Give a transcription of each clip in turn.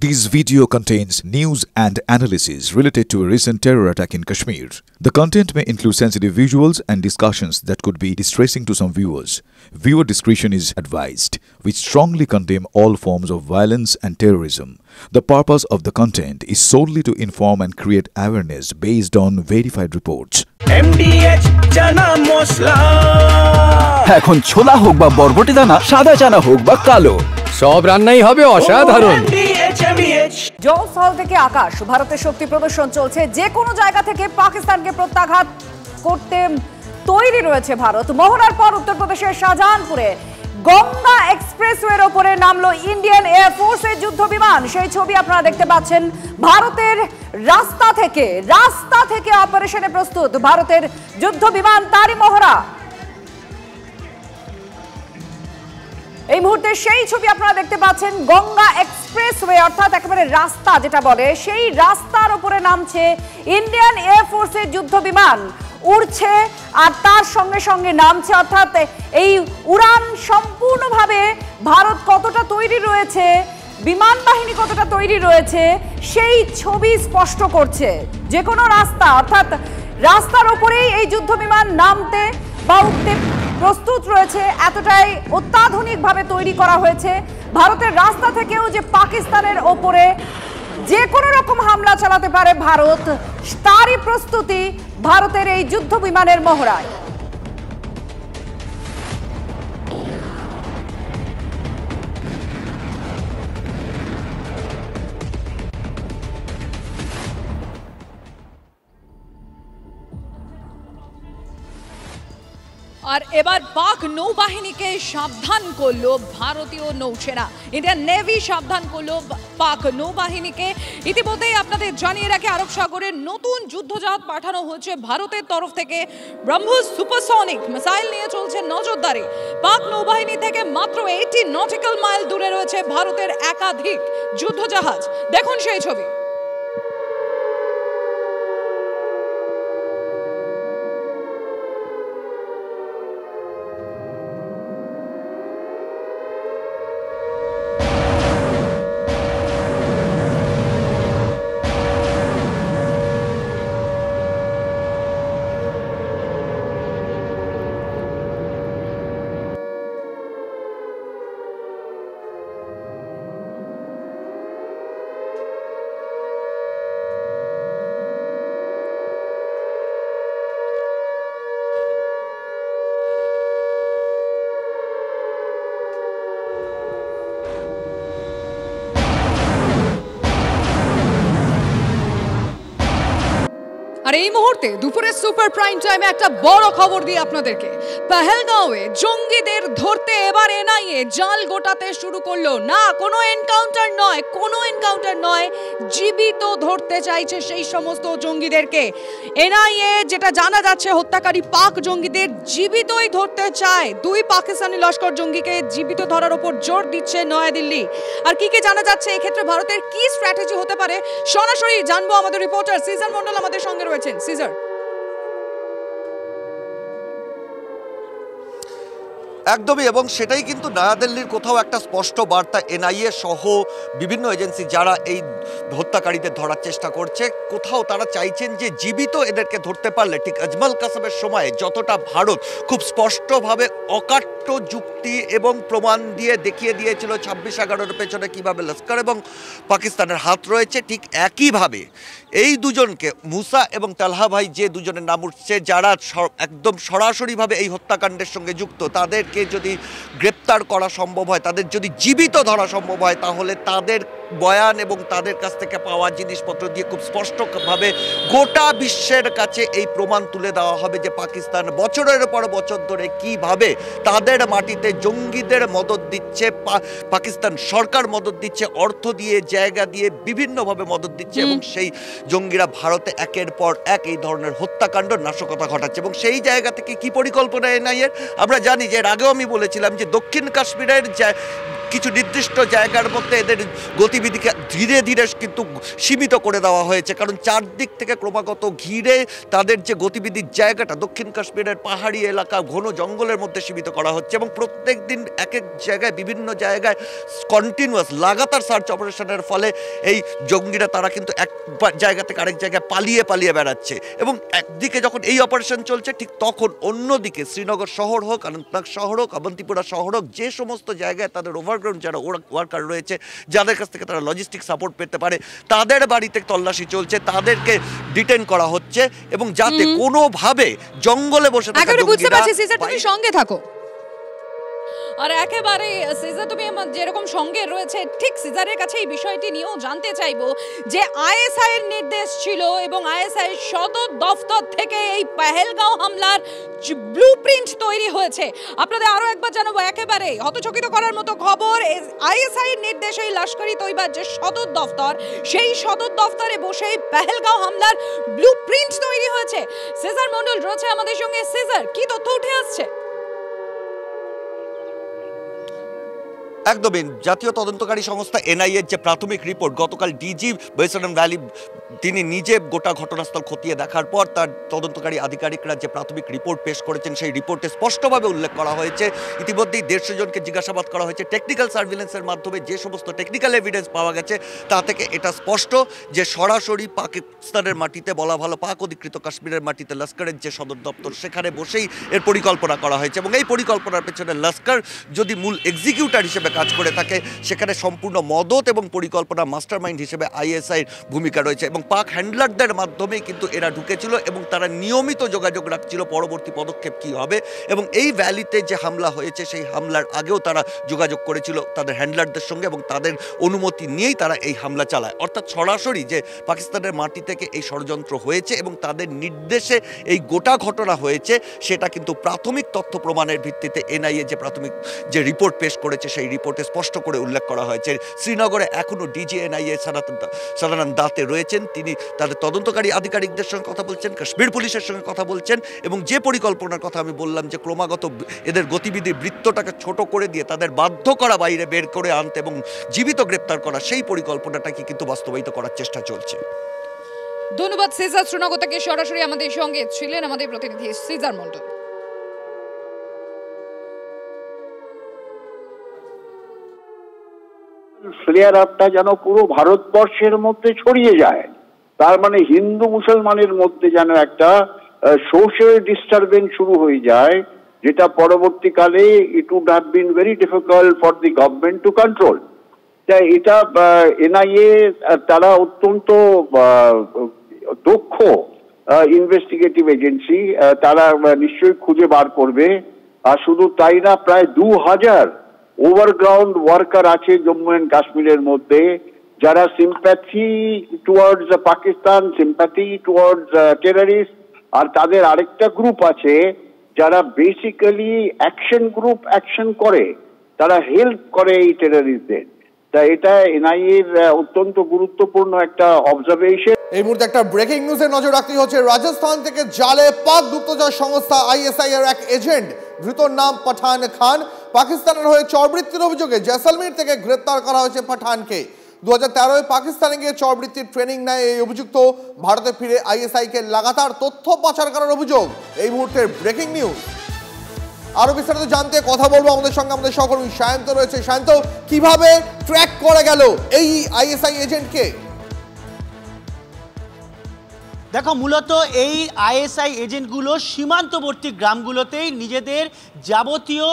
This video contains news and analysis related to a recent terror attack in Kashmir. The content may include sensitive visuals and discussions that could be distressing to some viewers. Viewer discretion is advised. We strongly condemn all forms of violence and terrorism. The purpose of the content is solely to inform and create awareness based on verified reports. MDH chana masala এখন ছোলা হোক বা বরবটি দানা, সাদা চানা হোক বা কালো, সব রান্নাই হবে অসাধারণ। জলস্থল থেকে আকাশ, ভারতের শক্তি প্রদর্শন চলছে। যে কোনো জায়গা থেকে পাকিস্তানকে প্রত্যাঘাত করতে তৈরি রয়েছে ভারত। মোহনার পর উত্তরপ্রদেশের শাহজাহানপুরে গঙ্গা এক্সপ্রেসওয়ের ওপরে নামলো ইন্ডিয়ান এয়ারফোর্সের যুদ্ধ বিমান। সেই ছবি আপনারা দেখতে পাচ্ছেন। ভারতের রাস্তা থেকে অপারেশনে প্রস্তুত ভারতের যুদ্ধ বিমান, তারই মহড়া। এই মুহূর্তে সেই ছবি আপনারা দেখতে পাচ্ছেন। গঙ্গা এক্সপ্রেসওয়ে অর্থাৎ একেবারে রাস্তা যেটা বলে, সেই রাস্তার উপরে নামছে ইন্ডিয়ান এয়ারফোর্সের যুদ্ধ বিমান। উড়ছে আর তার সঙ্গে সঙ্গে নামছে, অর্থাৎ এই উড়ান সম্পূর্ণভাবে ভারত কতটা তৈরি রয়েছে, বিমান বাহিনী কতটা তৈরি রয়েছে সেই ছবি স্পষ্ট করছে। যে কোনো রাস্তা অর্থাৎ রাস্তার উপরেই এই যুদ্ধ বিমান নামতে বা উঠতে প্রস্তুত রয়েছে, এতটাই অত্যাধুনিকভাবে তৈরি করা হয়েছে। ভারতের রাস্তা থেকেও যে পাকিস্তানের ওপরে যে কোনো রকম হামলা চালাতে পারে ভারত, তারই প্রস্তুতি ভারতের এই যুদ্ধ বিমানের মহড়ায়। আর এবার পাক নৌবাহিনীকে সাবধান করলো ভারতীয় নৌসেনা। ইন্ডিয়ান নেভি সাবধান করলো পাক নৌবাহিনীকে। ইতিমধ্যেই আপনাদের জানিয়ে রাখে, আরব সাগরে নতুন যুদ্ধজাহাজ পাঠানো হয়েছে ভারতের তরফ থেকে। ব্রহ্মোস সুপারসনিক মিসাইল নিয়ে চলছে নজরদারি। পাক নৌবাহিনী থেকে মাত্র 80 নটিক্যাল মাইল দূরে রয়েছে ভারতের একাধিক যুদ্ধজাহাজ। দেখুন সেই ছবি। আর এই মুহূর্তে দুপুরের সুপার প্রাইম টাইমে একটা বড় খবর দিই আপনাদেরকে। পহেলগাঁওয়ে জঙ্গিদের ধরতে এবার এনআইএ জাল গোটাতে শুরু করলো। না, কোনো এনকাউন্টার নয়, জীবিত ধরতে চাইছে সেই সমস্ত জঙ্গিদেরকে। এনআইএ যেটা জানা যাচ্ছে, হত্যাকারী পাক জঙ্গিদের জীবিতই ধরতে চায়। 2 পাকিস্তানি লস্কর জঙ্গিকে জীবিত ধরার উপর জোর দিচ্ছে নয়াদিল্লি। আর কি জানা যাচ্ছে এক্ষেত্রে ভারতের কি স্ট্র্যাটেজি হতে পারে, সরাসরি জানবো আমাদের রিপোর্টার সিজার মন্ডল আমাদের সঙ্গে রয়েছেন। সিজার, একদমই, এবং সেটাই কিন্তু নয়াদিল্লির কোথাও একটা স্পষ্ট বার্তা। এনআইএ সহ বিভিন্ন এজেন্সি যারা এই হত্যাকারীদের ধরার চেষ্টা করছে, কোথাও তারা চাইছেন যে জীবিত এদেরকে ধরতে পারলে, ঠিক আজমল কাসেমের সময় যতটা ভারত খুব স্পষ্টভাবে অকাট্য যুক্তি এবং প্রমাণ দিয়ে দেখিয়ে দিয়েছিল 26/11-এর পেছনে কীভাবে লস্কর এবং পাকিস্তানের হাত রয়েছে, ঠিক একইভাবে এই দুজনকে, মুসা এবং তালহা ভাই যে দুজনের নাম উঠছে, যারা একদম সরাসরিভাবে এই হত্যাকাণ্ডের সঙ্গে যুক্ত, তাদেরকে যদি গ্রেপ্তার করা সম্ভব হয়, তাদের যদি জীবিত ধরা সম্ভব হয়, তাহলে তাদের বয়ান এবং তাদের কাছ থেকে পাওয়া জিনিসপত্র দিয়ে খুব স্পষ্টভাবে গোটা বিশ্বের কাছে এই প্রমাণ তুলে দেওয়া হবে যে পাকিস্তান বছরের পর বছর ধরে কিভাবে তাদের মাটিতে জঙ্গিদের মদদ দিচ্ছে, পাকিস্তান সরকার মদদ দিচ্ছে, অর্থ দিয়ে, জায়গা দিয়ে, বিভিন্নভাবে মদদ দিচ্ছে, এবং সেই জঙ্গিরা ভারতে একের পর এক এই ধরনের হত্যাকাণ্ড, নাশকতা ঘটাচ্ছে। এবং সেই জায়গা থেকে কি পরিকল্পনা এনআইএর আমরা জানি যে এর আগেও আমি বলেছিলাম যে দক্ষিণ কাশ্মীরের কিছু নির্দিষ্ট জায়গার মধ্যে এদের গতিবিধিকে ধীরে ধীরে কিন্তু সীমিত করে দেওয়া হয়েছে, কারণ চারদিক থেকে ক্রমাগত ঘিরে তাদের যে গতিবিধির জায়গাটা দক্ষিণ কাশ্মীরের পাহাড়ি এলাকা ঘন জঙ্গলের মধ্যে সীমিত করা হচ্ছে এবং প্রত্যেক দিন এক এক জায়গায় বিভিন্ন জায়গায় কন্টিনিউয়াস লাগাতার সার্চ অপারেশনের ফলে এই জঙ্গিরা তারা কিন্তু এক জায়গা থেকে আরেক জায়গায় পালিয়ে পালিয়ে বেড়াচ্ছে। এবং একদিকে যখন এই অপারেশন চলছে ঠিক তখন অন্যদিকে শ্রীনগর শহর হোক, অনন্তনাগ শহর হোক, অবন্তিপুরা শহর হোক, যে সমস্ত জায়গায় তাদের ওভারগ্রাউন্ড যারা ওয়ার্কার রয়েছে যাদের কাছ থেকে তারা লজিস্টিক সাপোর্ট পেতে পারে তাদের বাড়িতে তল্লাশি চলছে, তাদেরকে ডিটেইন করা হচ্ছে এবং যাতে কোনোভাবে জঙ্গলে বসে থাকা তুমি সঙ্গে থাকো। আর একেবারে সিজার তুমি যেরকম সঙ্গে রয়েছে ঠিক সিজারের কাছে এই বিষয়টি নিয়েও জানতে চাইবো যে আইএসআই এর নির্দেশ ছিল এবং আইএসআই সদর দফতর থেকে এই পেহেলগাঁও হামলার ব্লুপ্রিন্ট তৈরি হয়েছে। আপনাদের আরো একবার জানাবো, একেবারে হতচকিত করার মতো খবর, আইএসআই এর নির্দেশে লস্করি তৈবার যে সদর দফতর সেই সদর দফতরে বসে পেহেলগাঁও হামলার ব্লুপ্রিন্ট তৈরি হয়েছে। সিজার মন্ডল রয়েছে আমাদের সঙ্গে। সিজার, কি তথ্য উঠে আসছে? একদমই জাতীয় তদন্তকারী সংস্থা এনআইএর যে প্রাথমিক রিপোর্ট গতকাল ডিজি বৈষ্ণব ভ্যালি তিনি নিজে গোটা ঘটনাস্থল খতিয়ে দেখার পর তার তদন্তকারী আধিকারিকরা যে প্রাথমিক রিপোর্ট পেশ করেছেন সেই রিপোর্টে স্পষ্টভাবে উল্লেখ করা হয়েছে ইতিমধ্যেই 150 জনকে জিজ্ঞাসাবাদ করা হয়েছে। টেকনিক্যাল সার্ভিলেন্সের মাধ্যমে যে সমস্ত টেকনিক্যাল এভিডেন্স পাওয়া গেছে তা থেকে এটা স্পষ্ট যে সরাসরি পাকিস্তানের মাটিতে বলা ভালো পাক অধিকৃত কাশ্মীরের মাটিতে লস্করের যে সদর দপ্তর সেখানে বসেই এর পরিকল্পনা করা হয়েছে এবং এই পরিকল্পনার পেছনে লস্কর যদি মূল এক্সিকিউটর হিসেবে কাজ করে থাকে সেখানে সম্পূর্ণ মদত এবং পরিকল্পনা মাস্টারমাইন্ড হিসেবে আইএসআইয়ের ভূমিকা রয়েছে এবং পাক হ্যান্ডলারদের মাধ্যমে কিন্তু এরা ঢুকেছিল এবং তারা নিয়মিত যোগাযোগ রাখছিল পরবর্তী পদক্ষেপ কী হবে এবং এই ভ্যালিতে যে হামলা হয়েছে সেই হামলার আগেও তারা যোগাযোগ করেছিল তাদের হ্যান্ডলারদের সঙ্গে এবং তাদের অনুমতি নিয়েই তারা এই হামলা চালায়। অর্থাৎ সরাসরি যে পাকিস্তানের মাটি থেকে এই ষড়যন্ত্র হয়েছে এবং তাদের নির্দেশে এই গোটা ঘটনা হয়েছে সেটা কিন্তু প্রাথমিক তথ্য প্রমাণের ভিত্তিতে এনআইএ যে প্রাথমিক যে রিপোর্ট পেশ করেছে সেই রিপোর্টে স্পষ্ট করে উল্লেখ করা হয়েছে। শ্রীনগরে এখনও ডিজি এনআইএ সাদানন্দ দাতে রয়েছেন, তিনি তাদের তদন্তকারী আধিকারিকদের সঙ্গে কথা বলছেন, কাশ্মীর পুলিশের সঙ্গে কথা বলছেন এবং যে পরিকল্পনার কথা আমি বললাম যে ক্রমাগত এদের গতিবিধির বৃত্তটাকে ছোট করে দিয়ে তাদের বাধ্য করা বাইরে বের করে আনতে এবং জীবিত গ্রেপ্তার করা সেই পরিকল্পনাটাকে কিন্তু বাস্তবায়িত করার চেষ্টা চলছে। ধন্যবাদ সিজার, শ্রীনগর থেকে সরাসরি আমাদের সঙ্গে ছিলেন আমাদের প্রতিনিধি সিজার মন্ডল। ফ্লেয়ার আপটা যেন পুরো ভারতবর্ষের মধ্যে ছড়িয়ে যায়, তার মানে হিন্দু মুসলমানের মধ্যে যেন একটা সোশ্যাল ডিস্টারবেন্স শুরু হয়ে যায় যেটা পরবর্তীকালে it would have been very difficult for the government to control. তাই এটা এনআইএ তারা অত্যন্ত দক্ষ ইনভেস্টিগেটিভ এজেন্সি, তারা নিশ্চয়ই খুঁজে বার করবে। আর শুধু তাই না, প্রায় 2000 ওভারগ্রাউন্ড ওয়ার্কার আছে জম্মু এন্ড কাশ্মীরের মধ্যে যারা sympathy towards Pakistan, sympathy towards terrorist, আর তাদের আরেকটা গ্রুপ আছে যারা বেসিক্যালি অ্যাকশন গ্রুপ অ্যাকশন করে, তারা হেল্প করে এই টেররিস্টদের। তা এটা এনআইএর অত্যন্ত গুরুত্বপূর্ণ একটা অবজারভেশন। এই মুহূর্তে একটা ব্রেকিং নিউজে নজর রাখতে হচ্ছে। রাজস্থান থেকে জালে পাক গুপ্তচর সংস্থা আইএসআই এর এক এজেন্ট, ধৃতর নাম পাঠান খান, পাকিস্তানের হয়ে চরবৃত্তির অভিযোগে জয়সলমীর থেকে গ্রেপ্তার করা হয়েছে পাঠানকে। 2013-এ পাকিস্তানে গিয়ে চরবৃত্তির ট্রেনিং নেয় এই অভিযুক্ত, ভারতে ফিরে আইএসআই কে লাগাতার তথ্য পাচার করার অভিযোগ। এই মুহূর্তের ব্রেকিং নিউজ। আরো বিস্তারিত জানতে কথা বলবো আমাদের সঙ্গে আমাদের সহকর্মী সায়ন্ত রয়েছে। সায়ন্ত, কিভাবে ট্র্যাক করা গেল এই আইএসআই এজেন্টকে? দেখো, মূলত এই আইএসআই এজেন্টগুলো সীমান্তবর্তী গ্রামগুলোতেই নিজেদের যাবতীয়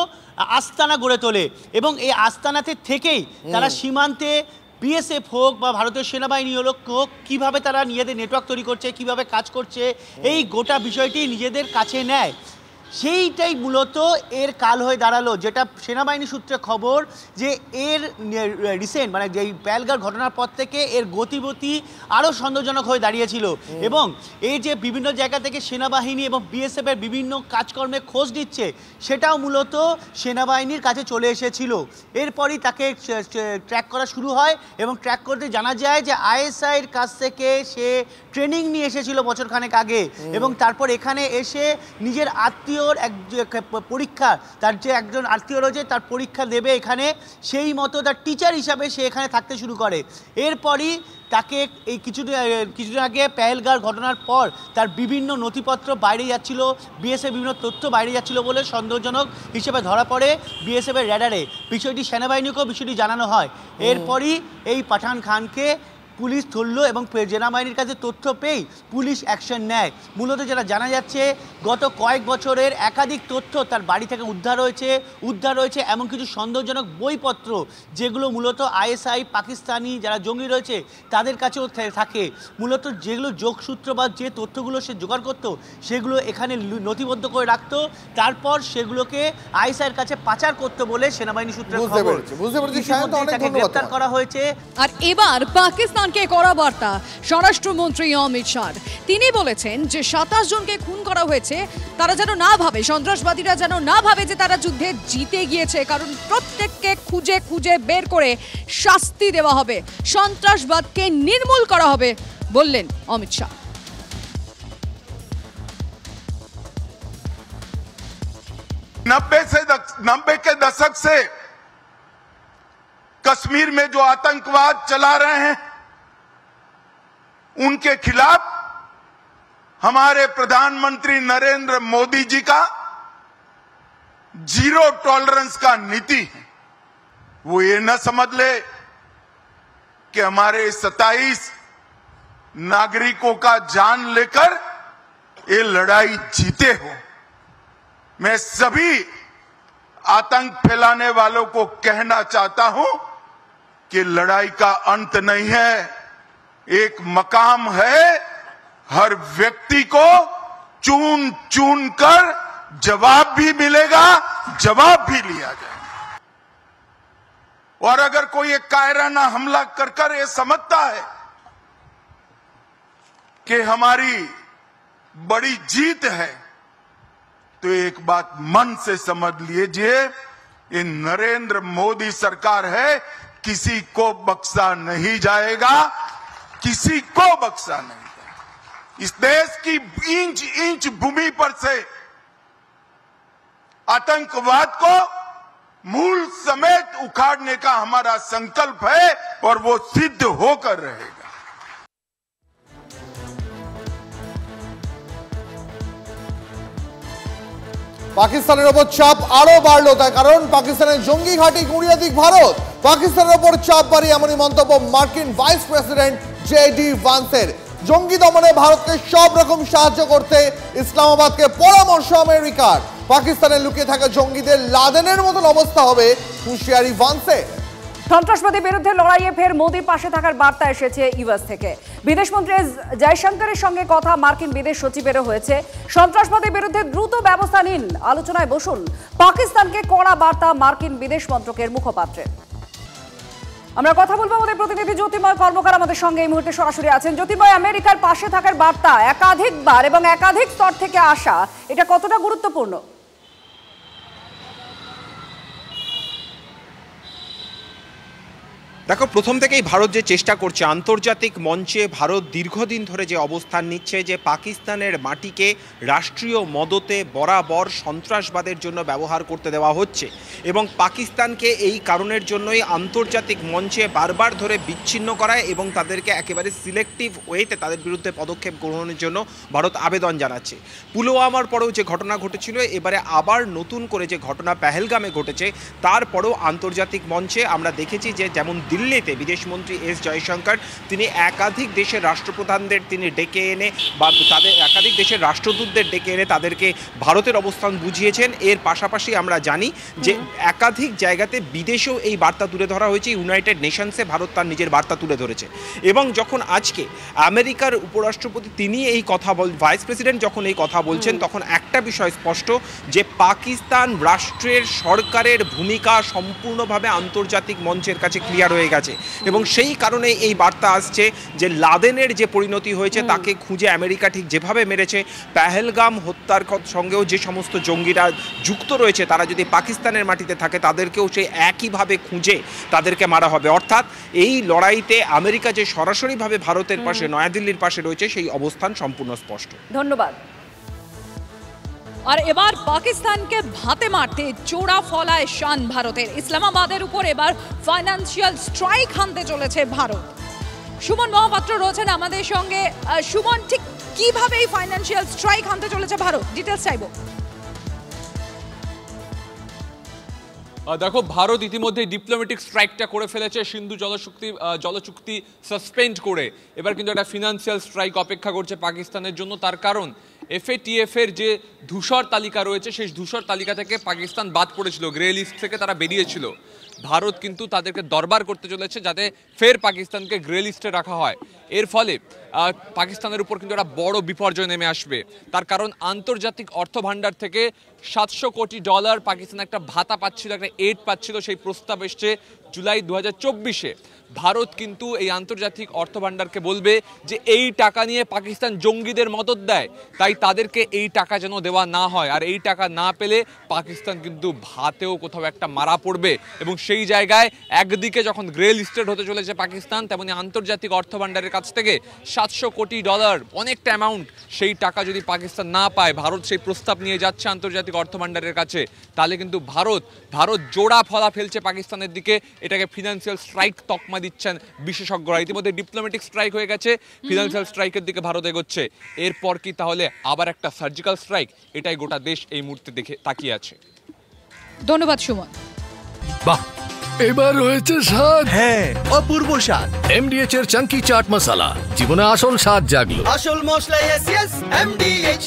আস্তানা গড়ে তোলে এবং এই আস্তানাতে থেকেই তারা সীমান্তে বিএসএফ হোক বা ভারতীয় সেনাবাহিনী হোক কীভাবে তারা নিজেদের নেটওয়ার্ক তৈরি করছে, কিভাবে কাজ করছে, এই গোটা বিষয়টি নিজেদের কাছে নেয়। সেইটাই মূলত এর কাল হয়ে দাঁড়ালো, যেটা সেনাবাহিনী সূত্রে খবর যে এর রিসেন্ট মানে যেই পেহেলগাঁও ঘটনার পর থেকে এর গতিবিধি আরও সন্দেহজনক হয়ে দাঁড়িয়েছিল এবং এই যে বিভিন্ন জায়গা থেকে সেনাবাহিনী এবং বিএসএফের বিভিন্ন কাজকর্মে খোঁজ দিচ্ছে সেটাও মূলত সেনাবাহিনীর কাছে চলে এসেছিল। এরপরই তাকে ট্র্যাক করা শুরু হয় এবং ট্র্যাক করতে জানা যায় যে আইএসআইয়ের কাছ থেকে সে ট্রেনিং নিয়ে এসেছিল বছরখানেক আগে এবং তারপর এখানে এসে নিজের আত্মীয় আত্মীয়র পরীক্ষা, তার যে একজন আত্মীয় রয়েছে তার পরীক্ষা দেবে এখানে, সেই মতো তার টিচার হিসাবে সে এখানে থাকতে শুরু করে। এরপরই তাকে এই কিছুদিন আগে পেহেলগাঁও ঘটনার পর তার বিভিন্ন নথিপত্র বাইরে যাচ্ছিল, বিএসএফ বিভিন্ন তথ্য বাইরে যাচ্ছিল বলে সন্দেহজনক হিসেবে ধরা পড়ে বিএসএফের র্যাডারে। বিষয়টি সেনাবাহিনীকেও বিষয়টি জানানো হয়। এরপরই এই পাঠান খানকে পুলিশ ধরলো এবং সেনাবাহিনীর কাছে তথ্য পেয়েই পুলিশ অ্যাকশন নেয়। মূলত যেটা জানা যাচ্ছে, গত কয়েক বছরের একাধিক তথ্য তার বাড়ি থেকে উদ্ধার হয়েছে এমন কিছু সন্দেহজনক বইপত্র, যেগুলো মূলত আইএসআই পাকিস্তানি যারা জঙ্গি রয়েছে তাদের কাছেও থাকে। মূলত যেগুলো যোগসূত্র বা যে তথ্যগুলো সে জোগাড় করতো সেগুলো এখানে নথিবদ্ধ করে রাখতো, তারপর সেগুলোকে আইএসআইয়ের কাছে পাচার করতো বলে সেনাবাহিনী সূত্রে খবর। তাকে গ্রেপ্তার করা হয়েছে। আর এবার পাকিস্তানকে করা বার্তা স্বরাষ্ট্রমন্ত্রী অমিত শাহ। তিনি বলেছেন যে 27 জনকে খুন করা হয়েছে, তারা যেন না ভাবে, সন্ত্রাসবাদীরা যেন না ভাবে যে তারা যুদ্ধে জিতে গিয়েছে, কারণ প্রত্যেককে খুঁজে খুঁজে বের করে শাস্তি দেওয়া হবে, সন্ত্রাসবাদকে নির্মূল করা হবে বললেন অমিত শাহ। 90 के दशक से कश्मीर में जो आतंकवाद चला रहे हैं उनके खिलाफ हमारे प्रधानमंत्री नरेंद्र मोदी जी का जीरो टॉलरेंस का नीति है। वो ये न समझ ले कि हमारे 27 नागरिकों का जान लेकर ये लड़ाई जीते हो। मैं सभी आतंक फैलाने वालों को कहना चाहता हूं कि लड़ाई का अंत नहीं है, एक मकाम है। हर व्यक्ति को चुन चुन कर जवाब भी मिलेगा, जवाब भी लिया जाएगा। और अगर कोई एक कायराना हमला कर ये समझता है कि हमारी बड़ी जीत है, तो एक बात मन से समझ लीजिए, ये नरेंद्र मोदी सरकार है, किसी को बख्शा नहीं जाएगा, किसी को बख्शा नहीं जाएगा। इस देश की इंच इंच भूमि पर से आतंकवाद को मूल समेत उखाड़ने का हमारा संकल्प है और वो सिद्ध होकर रहेगा। পাকিস্তানের ওপর চাপ আরো বাড়লো, তার কারণ পাকিস্তানের জঙ্গি ঘাঁটি গুঁড়িয়ে দিক ভারত। পাকিস্তানের ওপর চাপ বাড়িয়ে এমনই মন্তব্য মার্কিন ভাইস প্রেসিডেন্ট জেডি ভান্সের। জঙ্গি দমনে ভারতকে সব রকম সাহায্য করতে ইসলামাবাদকে পরামর্শ আমেরিকার। পাকিস্তানে লুকিয়ে থাকা জঙ্গিদের লাদেনের মতন অবস্থা হবে, হুঁশিয়ারি ভান্সের। সন্ত্রাসবাদী বিরুদ্ধে লড়াইয়ে ফের মোদির পাশে থাকার বার্তা এসেছে ইউএস থেকে। বিদেশমন্ত্রী জয়শঙ্করের সঙ্গে কথা মার্কিন বিদেশ সচিবেরও হয়েছে। সন্ত্রাসবাদের বিরুদ্ধে দ্রুত ব্যবস্থা নিন, আলোচনায় বসুন, পাকিস্তানকে কড়া বার্তা মার্কিন বিদেশ মন্ত্রকের মুখপাত্রের। আমরা কথা বলবো আমাদের প্রতিনিধি জ্যোতির্ময় কর্মকার আমাদের সঙ্গে এই মুহূর্তে সরাসরি আছেন। জ্যোতির্ময়, আমেরিকার পাশে থাকার বার্তা একাধিকবার এবং একাধিক স্তর থেকে আসা, এটা কতটা গুরুত্বপূর্ণ? দেখো, প্রথম থেকেই ভারত যে চেষ্টা করছে, আন্তর্জাতিক মঞ্চে ভারত দীর্ঘদিন ধরে যে অবস্থান নিচ্ছে যে পাকিস্তানের মাটিকে রাষ্ট্রীয় মদতে বরাবর সন্ত্রাসবাদের জন্য ব্যবহার করতে দেওয়া হচ্ছে এবং পাকিস্তানকে এই কারণের জন্যই আন্তর্জাতিক মঞ্চে বারবার ধরে বিচ্ছিন্ন করায় এবং তাদেরকে একেবারে সিলেক্টিভ ওয়েতে তাদের বিরুদ্ধে পদক্ষেপ গ্রহণের জন্য ভারত আবেদন জানাচ্ছে। পুলওয়ামার পরেও যে ঘটনা ঘটেছিল, এবারে আবার নতুন করে যে ঘটনা পেহেলগামে ঘটেছে, তারপরেও আন্তর্জাতিক মঞ্চে আমরা দেখেছি যে যেমন দিল্লিতে বিদেশমন্ত্রী এস জয়শঙ্কর তিনি একাধিক দেশের রাষ্ট্রপ্রধানদের তিনি ডেকে এনে বা তাদের একাধিক দেশের রাষ্ট্রদূতদের ডেকে এনে তাদেরকে ভারতের অবস্থান বুঝিয়েছেন। এর পাশাপাশি আমরা জানি যে একাধিক জায়গাতে বিদেশেও এই বার্তা তুলে ধরা হয়েছে। ইউনাইটেড নেশনসে ভারত তার নিজের বার্তা তুলে ধরেছে এবং যখন আজকে আমেরিকার উপরাষ্ট্রপতি তিনি এই কথা ভাইস প্রেসিডেন্ট যখন এই কথা বলছেন, তখন একটা বিষয় স্পষ্ট যে পাকিস্তান রাষ্ট্রের সরকারের ভূমিকা সম্পূর্ণভাবে আন্তর্জাতিক মঞ্চের কাছে ক্লিয়ার হয়ে গেছে এবং সেই কারণে এই বার্তা আসছে যে লাদেনের যে পরিণতি হয়েছে তাকে খুঁজে আমেরিকা ঠিক যেভাবে মেরেছে, পেহেলগাম হত্যার সঙ্গেও যে সমস্ত জঙ্গিরা যুক্ত রয়েছে তারা যদি পাকিস্তানের মাটিতে থাকে তাদেরকেও সেই একইভাবে খুঁজে তাদেরকে মারা হবে। অর্থাৎ এই লড়াইতে আমেরিকা যে সরাসরিভাবে ভারতের পাশে, নয়াদিল্লির পাশে রয়েছে, সেই অবস্থান সম্পূর্ণ স্পষ্ট। ধন্যবাদ। আর এবার পাকিস্তানকে ভাতে মারতে জোড়া ফলায় শান ভারতের। ইসলামাবাদের উপর এবার ফাইন্যান্সিয়াল স্ট্রাইক হানতে চলেছে ভারত। সুমন মহাপাত্র রয়েছেন আমাদের সঙ্গে। সুমন, ঠিক কিভাবে এই ফাইন্যান্সিয়াল স্ট্রাইক হানতে চলেছে ভারত, ডিটেলস চাইবো। দেখো, ভারত ইতিমধ্যে ডিপ্লোম্যাটিক স্ট্রাইকটা করে ফেলেছে সিন্ধু জলচুক্তি সাসপেন্ড করে। এবার কিন্তু একটা ফিনান্সিয়াল স্ট্রাইক অপেক্ষা করছে পাকিস্তানের জন্য। তার কারণ FATF এর যে ধূসর তালিকা রয়েছে সেই ধূসর তালিকা থেকে পাকিস্তান বাদ পড়েছিল, গ্রে লিস্ট থেকে তারা বেরিয়েছিল। ভারত কিন্তু তাদেরকে দরবার করতে চলেছে যাতে ফের পাকিস্তানকে গ্রে লিস্টে রাখা হয়। এর ফলে পাকিস্তানের উপর কিন্তু একটা বড় বিপর্যয় নেমে আসবে। তার কারণ আন্তর্জাতিক অর্থ ভাণ্ডার থেকে $700 কোটি পাকিস্তান একটা ভাতা পাচ্ছিল, একটা এড পাচ্ছিল। সেই প্রস্তাব এসছে জুলাই 2024-এ। ভারত কিন্তু এই আন্তর্জাতিক অর্থ ভাণ্ডারকে বলবে যে এই টাকা নিয়ে পাকিস্তান জঙ্গিদের মদদ দেয়, তাই তাদেরকে এই টাকা যেন দেওয়া না হয়। আর এই টাকা না পেলে পাকিস্তান কিন্তু ভাতেও কোথাও একটা মারা পড়বে। এবং সেই জায়গায় একদিকে যখন গ্রে লিস্টেড হতে চলেছে পাকিস্তান, তেমনি আন্তর্জাতিক অর্থ ভাণ্ডারের কাছ থেকে $700 কোটি, অনেকটা অ্যামাউন্ট, সেই টাকা যদি পাকিস্তান না পায়, ভারত সেই প্রস্তাব নিয়ে যাচ্ছে আন্তর্জাতিক অর্থ ভাণ্ডারের কাছে, তাহলে কিন্তু ভারত জোড়া ফলা ফেলছে পাকিস্তানের দিকে। এটাকে ফিনান্সিয়াল স্ট্রাইক তকমা দিচ্ছেন বিশেষজ্ঞরা। ইতিমধ্যে ডিপ্লোম্যাটিক স্ট্রাইক হয়ে গেছে, ফিনান্সিয়াল স্ট্রাইকের দিকে ভারত এগোচ্ছে। এরপর কি তাহলে আবার একটা সার্জিক্যাল স্ট্রাইক? এটাই গোটা দেশ এই মুহূর্তে দেখে তাকিয়ে আছে। ধন্যবাদ সুমন। বাহ, এবার রয়েছে স্বাদ। হ্যাঁ, অপূর্ব স্বাদ। MDH এর চাঙ্কি চাট মশলা, জীবনে আসল স্বাদ জাগলো। আসল মশলা, yes, MDH।